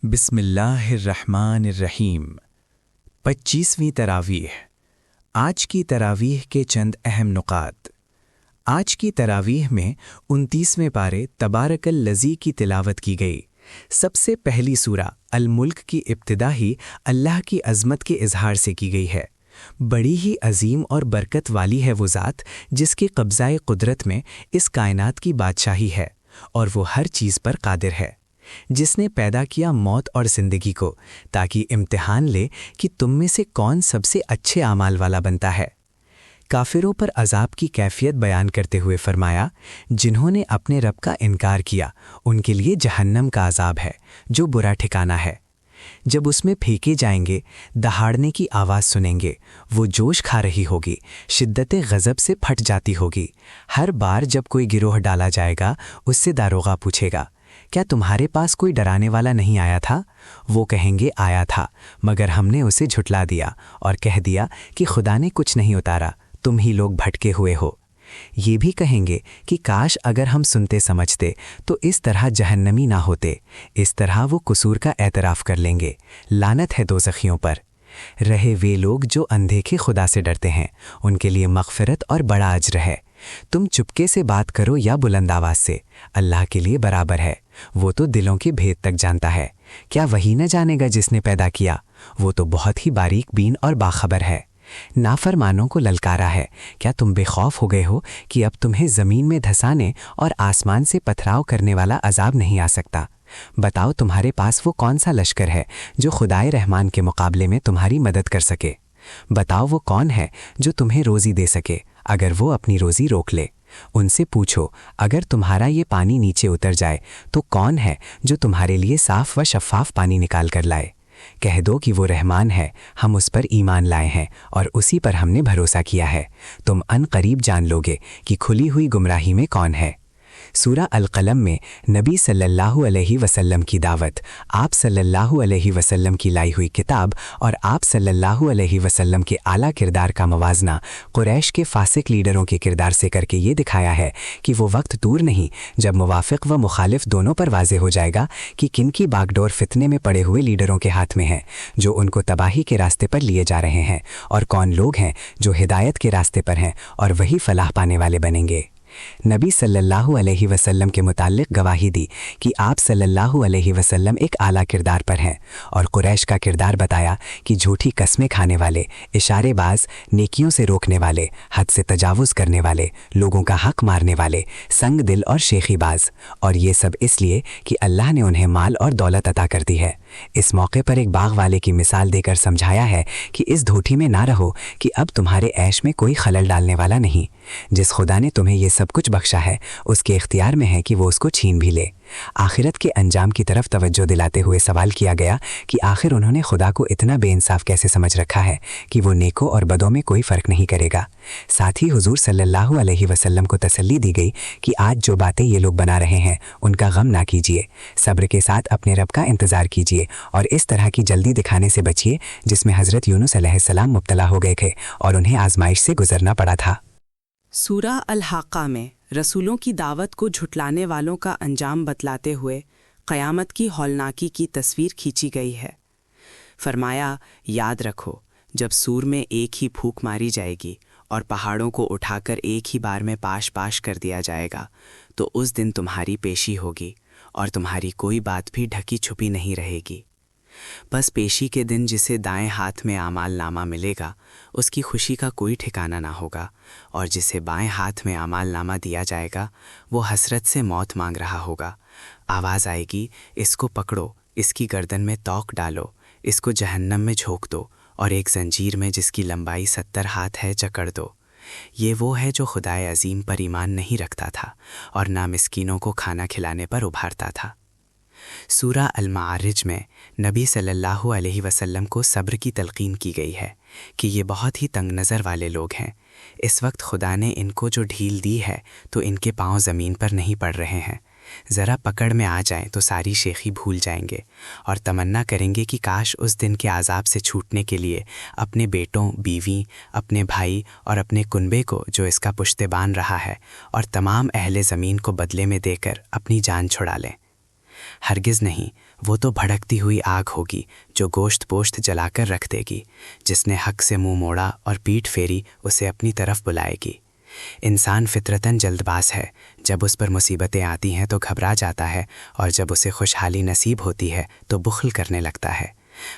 بسم اللہ الرحمن الرحیم 25ویں تراویح۔ آج کی تراویح کے چند اہم نکات۔ آج کی تراویح میں 29ویں پارے تبارک الذی کی تلاوت کی گئی۔ سب سے پہلی سورہ الملک کی ابتدا ہی اللہ کی عظمت کے اظہار سے کی گئی ہے۔ بڑی ہی عظیم اور برکت والی ہے وہ ذات جس کی قبضہ قدرت میں اس کائنات کی بادشاہی ہے، اور وہ ہر چیز پر قادر ہے، جس نے پیدا کیا موت اور زندگی کو تاکہ امتحان لے کہ تم میں سے کون سب سے اچھے اعمال والا بنتا ہے۔ کافروں پر عذاب کی کیفیت بیان کرتے ہوئے فرمایا، جنہوں نے اپنے رب کا انکار کیا ان کے لیے جہنم کا عذاب ہے جو برا ٹھکانہ ہے۔ جب اس میں پھینکے جائیں گے دہاڑنے کی آواز سنیں گے، وہ جوش کھا رہی ہوگی، شدت غضب سے پھٹ جاتی ہوگی۔ ہر بار جب کوئی گروہ ڈالا جائے گا اس سے داروغہ پوچھے گا، کیا تمہارے پاس کوئی ڈرانے والا نہیں آیا تھا؟ وہ کہیں گے آیا تھا، مگر ہم نے اسے جھٹلا دیا اور کہہ دیا کہ خدا نے کچھ نہیں اتارا، تم ہی لوگ بھٹکے ہوئے ہو۔ یہ بھی کہیں گے کہ کاش اگر ہم سنتے سمجھتے تو اس طرح جہنمی نہ ہوتے۔ اس طرح وہ قصور کا اعتراف کر لیں گے۔ لعنت ہے دوزخیوں پر۔ رہے وہ لوگ جو اندیکھے خدا سے ڈرتے ہیں، ان کے لیے مغفرت اور بڑا اجر ہے۔ تم چپکے سے بات کرو یا بلند آواز سے، اللہ کے لیے برابر ہے، وہ تو دلوں کے بھید تک جانتا ہے۔ کیا وہی نہ جانے گا جس نے پیدا کیا؟ وہ تو بہت ہی باریک بین اور باخبر ہے۔ نافرمانوں کو للکارا ہے، کیا تم بے خوف ہو گئے ہو کہ اب تمہیں زمین میں دھسانے اور آسمان سے پتھراؤ کرنے والا عذاب نہیں آ سکتا؟ بتاؤ تمہارے پاس وہ کون سا لشکر ہے جو خدائے رحمان کے مقابلے میں تمہاری مدد کر سکے؟ بتاؤ وہ کون ہے جو تمہیں روزی دے سکے اگر وہ اپنی روزی روک لے؟ ان سے پوچھو، اگر تمہارا یہ پانی نیچے اتر جائے تو کون ہے جو تمہارے لیے صاف و شفاف پانی نکال کر لائے؟ کہہ دو کہ وہ رحمان ہے، ہم اس پر ایمان لائے ہیں اور اسی پر ہم نے بھروسہ کیا ہے۔ تم ان قریب جان لوگے کہ کھلی ہوئی گمراہی میں کون ہے۔ سورہ القلم میں نبی صلی اللہ علیہ وسلم کی دعوت، آپ صلی اللہ علیہ وسلم کی لائی ہوئی کتاب اور آپ صلی اللہ علیہ وسلم کے اعلیٰ کردار کا موازنہ قریش کے فاسق لیڈروں کے کردار سے کر کے یہ دکھایا ہے کہ وہ وقت دور نہیں جب موافق و مخالف دونوں پر واضح ہو جائے گا کہ کن کی باغ ڈور فتنے میں پڑے ہوئے لیڈروں کے ہاتھ میں ہے جو ان کو تباہی کے راستے پر لیے جا رہے ہیں، اور کون لوگ ہیں جو ہدایت کے راستے پر ہیں اور وہی فلاح پانے والے بنیں گے۔ نبی صلی اللہ علیہ وسلم کے متعلق گواہی دی کہ آپ صلی اللہ علیہ وسلم ایک اعلیٰ کردار پر ہیں، اور قریش کا کردار بتایا کہ جھوٹی قسمیں کھانے والے، اشارے باز، نیکیوں سے روکنے والے، حد سے تجاوز کرنے والے، لوگوں کا حق مارنے والے، سنگ دل اور شیخی باز، اور یہ سب اس لیے کہ اللہ نے انہیں مال اور دولت عطا کر دی ہے۔ اس موقع پر ایک باغ والے کی مثال دے کر سمجھایا ہے کہ اس دھوٹی میں نہ رہو کہ اب تمہارے عیش میں کوئی خلل ڈالنے والا نہیں۔ جس خدا نے تمہیں یہ سب کچھ بخشا ہے اس کے اختیار میں ہے کہ وہ اس کو چھین بھی لے۔ آخرت کے انجام کی طرف توجہ دلاتے ہوئے سوال کیا گیا کہ آخر انہوں نے خدا کو اتنا بے انصاف کیسے سمجھ رکھا ہے کہ وہ نیکوں اور بدوں میں کوئی فرق نہیں کرے گا۔ ساتھ ہی حضور صلی اللہ علیہ وسلم کو تسلی دی گئی کہ آج جو باتیں یہ لوگ بنا رہے ہیں ان کا غم نہ کیجیے، صبر کے ساتھ اپنے رب کا انتظار کیجیے اور اس طرح کی جلدی دکھانے سے بچیے جس میں حضرت یونس علیہ السلام مبتلا ہو گئے تھے اور انہیں آزمائش سے گزرنا پڑا تھا۔ سورہ الحاقہ میں رسولوں کی دعوت کو جھٹلانے والوں کا انجام بتلاتے ہوئے قیامت کی ہولناکی کی تصویر کھینچی گئی ہے۔ فرمایا، یاد رکھو جب سور میں ایک ہی پھونک ماری جائے گی اور پہاڑوں کو اٹھا کر ایک ہی بار میں پاش پاش کر دیا جائے گا تو اس دن تمہاری پیشی ہوگی اور تمہاری کوئی بات بھی ڈھکی چھپی نہیں رہے گی۔ بس پیشی کے دن جسے دائیں ہاتھ میں اعمال نامہ ملے گا اس کی خوشی کا کوئی ٹھکانہ نہ ہوگا، اور جسے بائیں ہاتھ میں اعمال نامہ دیا جائے گا وہ حسرت سے موت مانگ رہا ہوگا۔ آواز آئے گی، اس کو پکڑو، اس کی گردن میں توق ڈالو، اس کو جہنم میں جھونک دو اور ایک زنجیر میں جس کی لمبائی 70 ہاتھ ہے جکڑ دو۔ یہ وہ ہے جو خدائے عظیم پر ایمان نہیں رکھتا تھا اور نہ مسکینوں کو کھانا کھلانے پر ابھارتا تھا۔ سورہ المعارج میں نبی صلی اللہ علیہ وسلم کو صبر کی تلقین کی گئی ہے کہ یہ بہت ہی تنگ نظر والے لوگ ہیں۔ اس وقت خدا نے ان کو جو ڈھیل دی ہے تو ان کے پاؤں زمین پر نہیں پڑ رہے ہیں۔ ذرا پکڑ میں آ جائیں تو ساری شیخی بھول جائیں گے اور تمنا کریں گے کہ کاش اس دن کے عذاب سے چھوٹنے کے لیے اپنے بیٹوں، بیوی، اپنے بھائی اور اپنے کنبے کو جو اس کا پشتبان رہا ہے اور تمام اہل زمین کو بدلے میں دے کر اپنی جان چھڑا لیں۔ ہرگز نہیں، وہ تو بھڑکتی ہوئی آگ ہوگی جو گوشت پوشت جلا کر رکھ دے گی۔ جس نے حق سے منہ موڑا اور پیٹھ پھیری اسے اپنی طرف بلائے گی۔ انسان فطرتاً جلد باز ہے، جب اس پر مصیبتیں آتی ہیں تو گھبرا جاتا ہے، اور جب اسے خوشحالی نصیب ہوتی ہے تو بخل کرنے لگتا ہے۔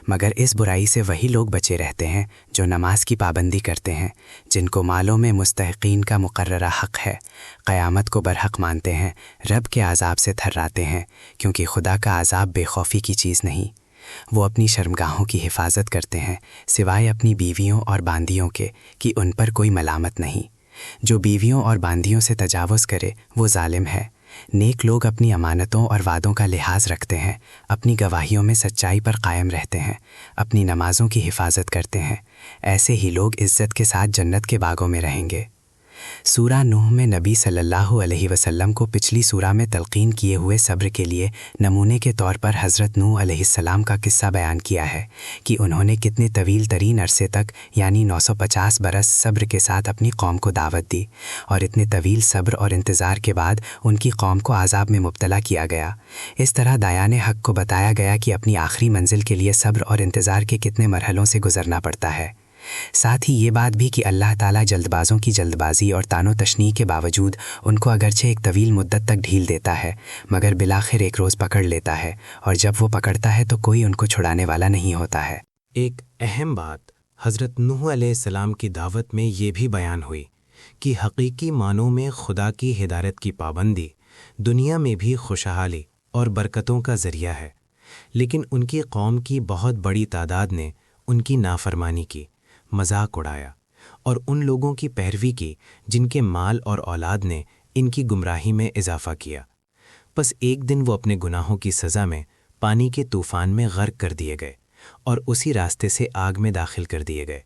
مگر اس برائی سے وہی لوگ بچے رہتے ہیں جو نماز کی پابندی کرتے ہیں، جن کو مالوں میں مستحقین کا مقررہ حق ہے، قیامت کو برحق مانتے ہیں، رب کے عذاب سے تھراتے ہیں، کیونکہ خدا کا عذاب بے خوفی کی چیز نہیں۔ وہ اپنی شرمگاہوں کی حفاظت کرتے ہیں سوائے اپنی بیویوں اور باندیوں کے کہ ان پر کوئی ملامت نہیں۔ جو بیویوں اور باندیوں سے تجاوز کرے وہ ظالم ہے۔ نیک لوگ اپنی امانتوں اور وعدوں کا لحاظ رکھتے ہیں، اپنی گواہیوں میں سچائی پر قائم رہتے ہیں، اپنی نمازوں کی حفاظت کرتے ہیں۔ ایسے ہی لوگ عزت کے ساتھ جنت کے باغوں میں رہیں گے۔ سورہ نوح میں نبی صلی اللہ علیہ وسلم کو پچھلی سورہ میں تلقین کیے ہوئے صبر کے لیے نمونے کے طور پر حضرت نوح علیہ السلام کا قصہ بیان کیا ہے کہ انہوں نے کتنے طویل ترین عرصے تک یعنی 950 برس صبر کے ساتھ اپنی قوم کو دعوت دی، اور اتنے طویل صبر اور انتظار کے بعد ان کی قوم کو عذاب میں مبتلا کیا گیا۔ اس طرح دایان حق کو بتایا گیا کہ اپنی آخری منزل کے لیے صبر اور انتظار کے کتنے مرحلوں سے گزرنا پڑتا ہے۔ ساتھ ہی یہ بات بھی کہ اللہ تعالیٰ جلد بازوں کی جلد بازی اور تان و تشنیع کے باوجود ان کو اگرچہ ایک طویل مدت تک ڈھیل دیتا ہے، مگر بالآخر ایک روز پکڑ لیتا ہے، اور جب وہ پکڑتا ہے تو کوئی ان کو چھڑانے والا نہیں ہوتا ہے۔ ایک اہم بات حضرت نوح علیہ السلام کی دعوت میں یہ بھی بیان ہوئی کہ حقیقی معنوں میں خدا کی ہدایت کی پابندی دنیا میں بھی خوشحالی اور برکتوں کا ذریعہ ہے، لیکن ان کی قوم کی بہت بڑی تعداد نے ان کی نافرمانی کی، مذاق اڑایا، اور ان لوگوں کی پیروی کی جن کے مال اور اولاد نے ان کی گمراہی میں اضافہ کیا۔ پس ایک دن وہ اپنے گناہوں کی سزا میں پانی کے طوفان میں غرق کر دیے گئے، اور اسی راستے سے آگ میں داخل کر دیے گئے۔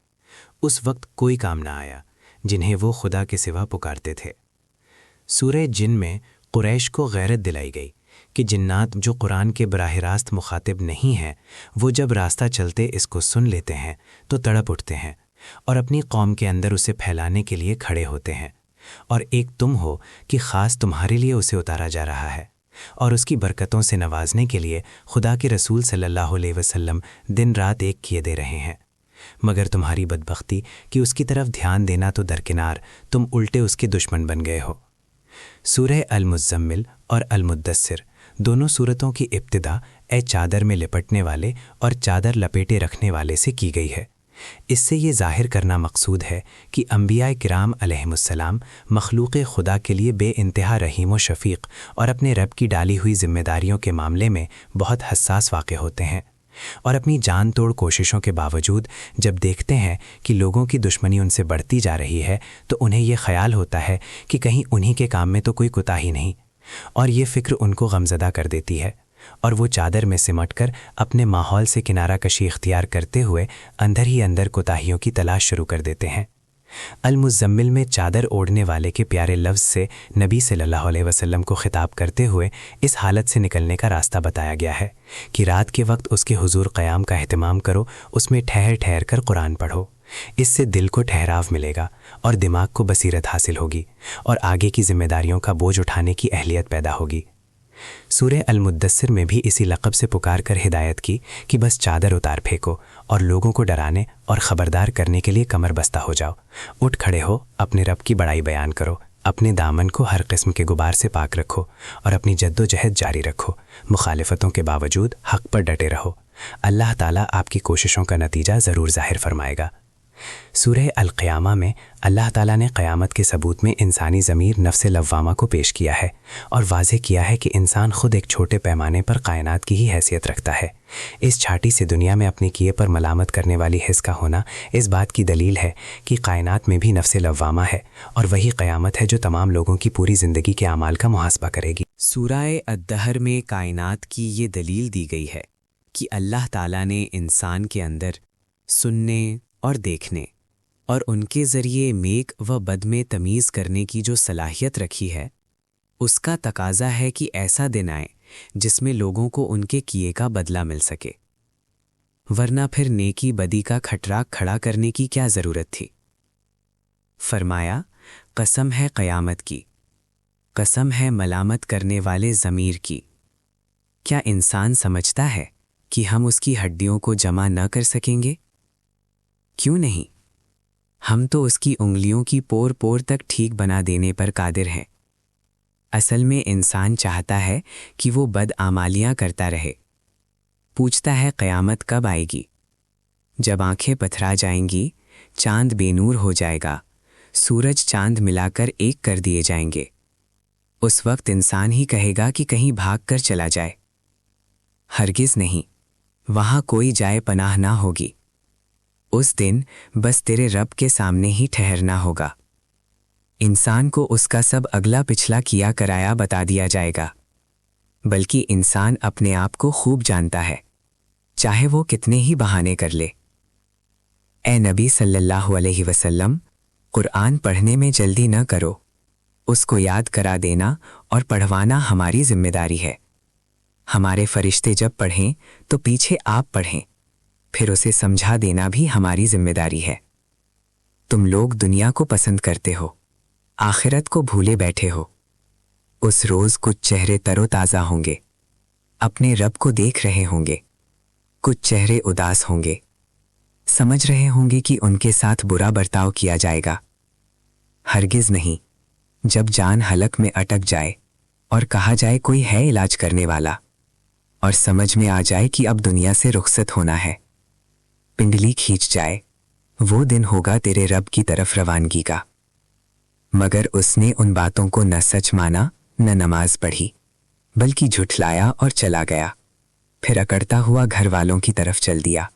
اس وقت کوئی کام نہ آیا جنہیں وہ خدا کے سوا پکارتے تھے۔ سورہ جن میں قریش کو غیرت دلائی گئی کہ جنات جو قرآن کے براہ راست مخاطب نہیں ہیں، وہ جب راستہ چلتے اس کو سن لیتے ہیں تو تڑپ اٹھتے ہیں اور اپنی قوم کے اندر اسے پھیلانے کے لیے کھڑے ہوتے ہیں، اور ایک تم ہو کہ خاص تمہارے لیے اسے اتارا جا رہا ہے، اور اس کی برکتوں سے نوازنے کے لیے خدا کے رسول صلی اللہ علیہ وسلم دن رات ایک کیے دے رہے ہیں۔ مگر تمہاری بدبختی کہ اس کی طرف دھیان دینا تو درکنار، تم الٹے اس کے دشمن بن گئے ہو۔ سورہ المزمل اور المدثر دونوں صورتوں کی ابتدا اے چادر میں لپٹنے والے اور چادر لپیٹے رکھنے والے سے کی گئی ہے۔ اس سے یہ ظاہر کرنا مقصود ہے کہ انبیاء کرام علیہم السلام مخلوق خدا کے لیے بے انتہا رحیم و شفیق اور اپنے رب کی ڈالی ہوئی ذمہ داریوں کے معاملے میں بہت حساس واقع ہوتے ہیں، اور اپنی جان توڑ کوششوں کے باوجود جب دیکھتے ہیں کہ لوگوں کی دشمنی ان سے بڑھتی جا رہی ہے تو انہیں یہ خیال ہوتا ہے کہ کہیں انہی کے کام میں تو کوئی کوتاہی نہیں، اور یہ فکر ان کو غمزدہ کر دیتی ہے، اور وہ چادر میں سمٹ کر اپنے ماحول سے کنارہ کشی اختیار کرتے ہوئے اندر ہی اندر کوتاہیوں کی تلاش شروع کر دیتے ہیں۔ المزمل میں چادر اوڑھنے والے کے پیارے لفظ سے نبی صلی اللہ علیہ وسلم کو خطاب کرتے ہوئے اس حالت سے نکلنے کا راستہ بتایا گیا ہے کہ رات کے وقت اس کے حضور قیام کا اہتمام کرو، اس میں ٹھہر ٹھہر کر قرآن پڑھو۔ اس سے دل کو ٹھہراو ملے گا اور دماغ کو بصیرت حاصل ہوگی، اور آگے کی ذمہ داریوں کا بوجھ اٹھانے کی اہلیت پیدا ہوگی۔ سورہ المدثر میں بھی اسی لقب سے پکار کر ہدایت کی کہ بس چادر اتار پھینکو اور لوگوں کو ڈرانے اور خبردار کرنے کے لیے کمر بستہ ہو جاؤ، اٹھ کھڑے ہو، اپنے رب کی بڑائی بیان کرو، اپنے دامن کو ہر قسم کے غبار سے پاک رکھو، اور اپنی جد و جہد جاری رکھو، مخالفتوں کے باوجود حق پر ڈٹے رہو۔ اللہ تعالیٰ آپ کی کوششوں کا نتیجہ ضرور ظاہر فرمائے گا۔ سورہ القیامہ میں اللہ تعالیٰ نے قیامت کے ثبوت میں انسانی ضمیر نفس لوامہ کو پیش کیا ہے اور واضح کیا ہے کہ انسان خود ایک چھوٹے پیمانے پر کائنات کی ہی حیثیت رکھتا ہے۔ اس چھاٹی سے دنیا میں اپنے کیے پر ملامت کرنے والی حس کا ہونا اس بات کی دلیل ہے کہ کائنات میں بھی نفس لوامہ ہے، اور وہی قیامت ہے جو تمام لوگوں کی پوری زندگی کے اعمال کا محاسبہ کرے گی۔ سورہ الدہر میں کائنات کی یہ دلیل دی گئی ہے کہ اللہ تعالیٰ نے انسان کے اندر سننے اور دیکھنے اور ان کے ذریعے نیک و بد میں تمیز کرنے کی جو صلاحیت رکھی ہے، اس کا تقاضا ہے کہ ایسا دن آئے جس میں لوگوں کو ان کے کیے کا بدلہ مل سکے، ورنہ پھر نیکی بدی کا کھٹراک کھڑا کرنے کی کیا ضرورت تھی۔ فرمایا، قسم ہے قیامت کی، قسم ہے ملامت کرنے والے ضمیر کی، کیا انسان سمجھتا ہے کہ ہم اس کی ہڈیوں کو جمع نہ کر سکیں گے؟ کیوں نہیں؟ ہم تو اس کی انگلیوں کی پور پور تک ٹھیک بنا دینے پر قادر ہیں۔ اصل میں انسان چاہتا ہے کہ وہ بدعمالیاں کرتا رہے۔ پوچھتا ہے قیامت کب آئے گی؟ جب آنکھیں پتھرا جائیں گی، چاند بے نور ہو جائے گا، سورج چاند ملا کر ایک کر دیے جائیں گے۔ اس وقت انسان ہی کہے گا کہ کہیں بھاگ کر چلا جائے۔ ہرگز نہیں، وہاں کوئی جائے پناہ نہ ہوگی۔ اس دن بس تیرے رب کے سامنے ہی ٹھہرنا ہوگا۔ انسان کو اس کا سب اگلا پچھلا کیا کرایا بتا دیا جائے گا، بلکہ انسان اپنے آپ کو خوب جانتا ہے، چاہے وہ کتنے ہی بہانے کر لے۔ اے نبی صلی اللہ علیہ وسلم، قرآن پڑھنے میں جلدی نہ کرو، اس کو یاد کرا دینا اور پڑھوانا ہماری ذمہ داری ہے۔ ہمارے فرشتے جب پڑھیں تو پیچھے آپ پڑھیں، پھر اسے سمجھا دینا بھی ہماری ذمہ داری ہے۔ تم لوگ دنیا کو پسند کرتے ہو، آخرت کو بھولے بیٹھے ہو۔ اس روز کچھ چہرے تر و تازہ ہوں گے، اپنے رب کو دیکھ رہے ہوں گے، کچھ چہرے اداس ہوں گے، سمجھ رہے ہوں گے کہ ان کے ساتھ برا برتاؤ کیا جائے گا۔ ہرگز نہیں، جب جان حلق میں اٹک جائے اور کہا جائے کوئی ہے علاج کرنے والا، اور سمجھ میں آ جائے کہ اب دنیا سے رخصت ہونا ہے، پنڈلی کھینچ جائے، وہ دن ہوگا تیرے رب کی طرف روانگی کا۔ مگر اس نے ان باتوں کو نہ سچ مانا، نہ نماز پڑھی، بلکہ جھٹلایا اور چلا گیا، پھر اکڑتا ہوا گھر والوں کی طرف چل دیا۔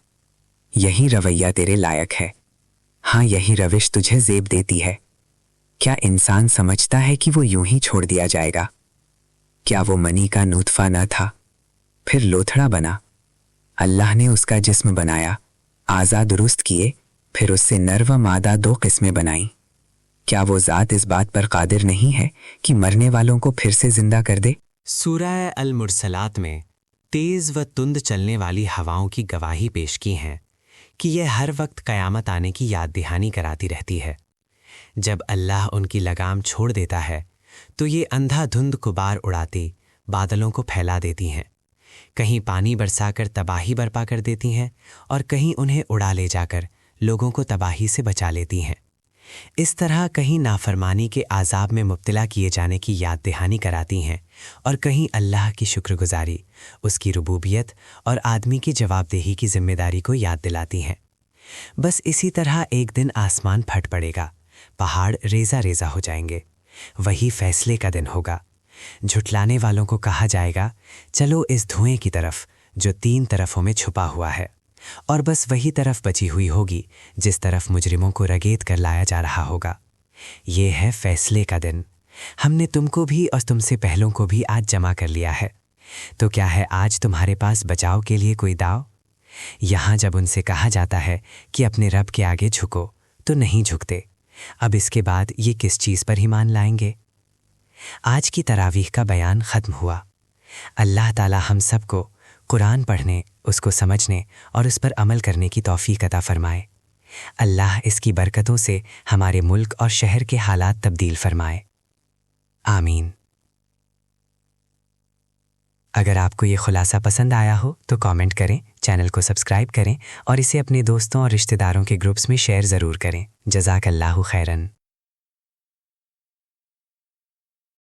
یہی رویہ تیرے لائق ہے، ہاں یہی روش تجھے زیب دیتی ہے۔ کیا انسان سمجھتا ہے کہ وہ یوں ہی چھوڑ دیا جائے گا؟ کیا وہ منی کا نطفہ نہ تھا، پھر لوتھڑا بنا؟ اللہ نے اس کا جسم بنایا، اعضاء درست کیے، پھر اس سے نر و مادہ دو قسمیں بنائیں۔ کیا وہ ذات اس بات پر قادر نہیں ہے کہ مرنے والوں کو پھر سے زندہ کر دے؟ سورہ المرسلات میں تیز و تند چلنے والی ہواؤں کی گواہی پیش کی ہیں کہ یہ ہر وقت قیامت آنے کی یاد دہانی کراتی رہتی ہے۔ جب اللہ ان کی لگام چھوڑ دیتا ہے تو یہ اندھا دھند غبار اڑاتی بادلوں کو پھیلا دیتی ہیں، کہیں پانی برسا کر تباہی برپا کر دیتی ہیں اور کہیں انہیں اڑا لے جا کر لوگوں کو تباہی سے بچا لیتی ہیں۔ اس طرح کہیں نافرمانی کے عذاب میں مبتلا کیے جانے کی یاد دہانی کراتی ہیں اور کہیں اللہ کی شکر گزاری، اس کی ربوبیت اور آدمی کی جواب دہی کی ذمہ داری کو یاد دلاتی ہیں۔ بس اسی طرح ایک دن آسمان پھٹ پڑے گا، پہاڑ ریزہ ریزہ ہو جائیں گے، وہی فیصلے کا دن ہوگا۔ جھٹلانے والوں کو کہا جائے گا چلو اس دھوئیں کی طرف جو 3 طرفوں میں چھپا ہوا ہے، اور بس وہی طرف بچی ہوئی ہوگی جس طرف مجرموں کو رگیت کر لایا جا رہا ہوگا۔ یہ ہے فیصلے کا دن۔ ہم نے تم کو بھی اور تم سے پہلوں کو بھی آج جمع کر لیا ہے، تو کیا ہے آج تمہارے پاس بچاؤ کے لیے کوئی داؤ؟ یہاں جب ان سے کہا جاتا ہے کہ اپنے رب کے آگے جھکو تو نہیں جھکتے، اب اس کے بعد یہ کس چیز پر ایمان لائیں گے؟ آج کی تراویح کا بیان ختم ہوا۔ اللہ تعالی ہم سب کو قرآن پڑھنے، اس کو سمجھنے اور اس پر عمل کرنے کی توفیق عطا فرمائے۔ اللہ اس کی برکتوں سے ہمارے ملک اور شہر کے حالات تبدیل فرمائے، آمین۔ اگر آپ کو یہ خلاصہ پسند آیا ہو تو کامنٹ کریں، چینل کو سبسکرائب کریں اور اسے اپنے دوستوں اور رشتہ داروں کے گروپس میں شیئر ضرور کریں۔ جزاک اللہ خیراً۔